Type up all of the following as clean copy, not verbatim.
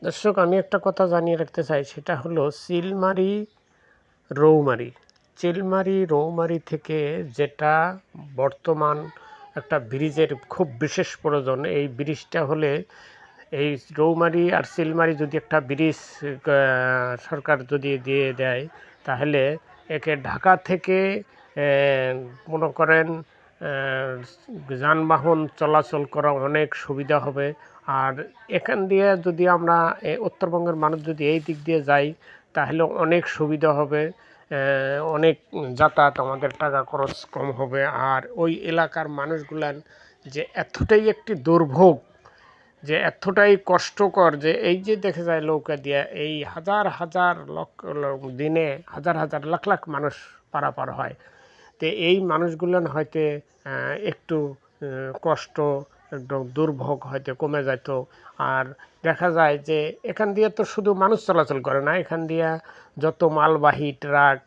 দর্শক, আমি একটা কথা জানিয়ে রাখতে চাই, সেটা হলো চিলমারি রৌমারী। চিলমারি রৌমারী থেকে যেটা বর্তমান একটা ব্রিজের খুব বিশেষ প্রয়োজন। এই ব্রিজটা হলে এই রৌমারী আর চিলমারী যদি একটা ব্রিজ সরকার যদি দিয়ে দেয়, তাহলে একে ঢাকা থেকে মনে করেন যানবাহন চলাচল করা অনেক সুবিধা হবে। আর এখান দিয়ে যদি আমরা উত্তরবঙ্গের মানুষ যদি এই দিক দিয়ে যাই, তাহলে অনেক সুবিধা হবে, অনেক যাতায়াত আমাদের টাকা খরচ কম হবে। আর ওই এলাকার মানুষগুলান যে এতটাই একটি দুর্ভোগ, যে এতটাই কষ্টকর, যে এই যে দেখে যায় নৌকা দিয়ে এই হাজার হাজার দিনে হাজার হাজার লাখ লাখ মানুষ পারাপার হয়। তো এই মানুষগুলান হয়তো একটু কষ্ট, একটু দুর্ভোগ হয়তো কমে যেত। আর দেখা যায় যে এখান দিয়ে তো শুধু মানুষ চলাচল করে না, এখান দিয়ে যত মালবাহী ট্রাক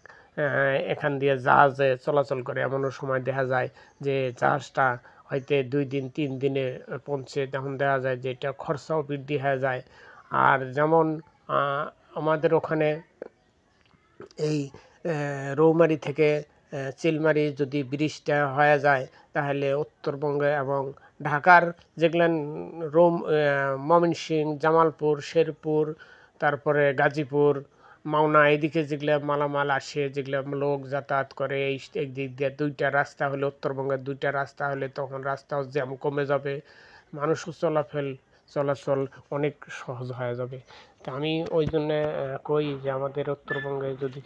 এখান দিয়ে জাহাজে চলাচল করে। এমনও সময় দেখা যায় যে জাহাজটা হয়তো 2 দিন 3 দিনে পৌঁছে, তখন দেখা যায় যে এটা খরচাও বৃদ্ধি হয়ে যায়। আর যেমন আমাদের ওখানে এই রৌমারী থেকে চিলমারী যদি ব্রিজটা হয়ে যায়, তাহলে উত্তরবঙ্গে এবং ঢাকার যেগুলো ময়মনসিংহ, জামালপুর, শেরপুর, তারপরে গাজীপুর, মাওনা, এদিকে যেগুলো মালামাল আসে, যেগুলো লোক যাতায়াত করে, এই দিক দিয়ে 2টা রাস্তা হলে, উত্তরবঙ্গের 2টা রাস্তা হলে তখন রাস্তাও জ্যাম কমে যাবে, মানুষও চলাচল অনেক সহজ হয়ে যাবে। তা আমি ওই জন্যে কই যে আমাদের উত্তরবঙ্গে যদি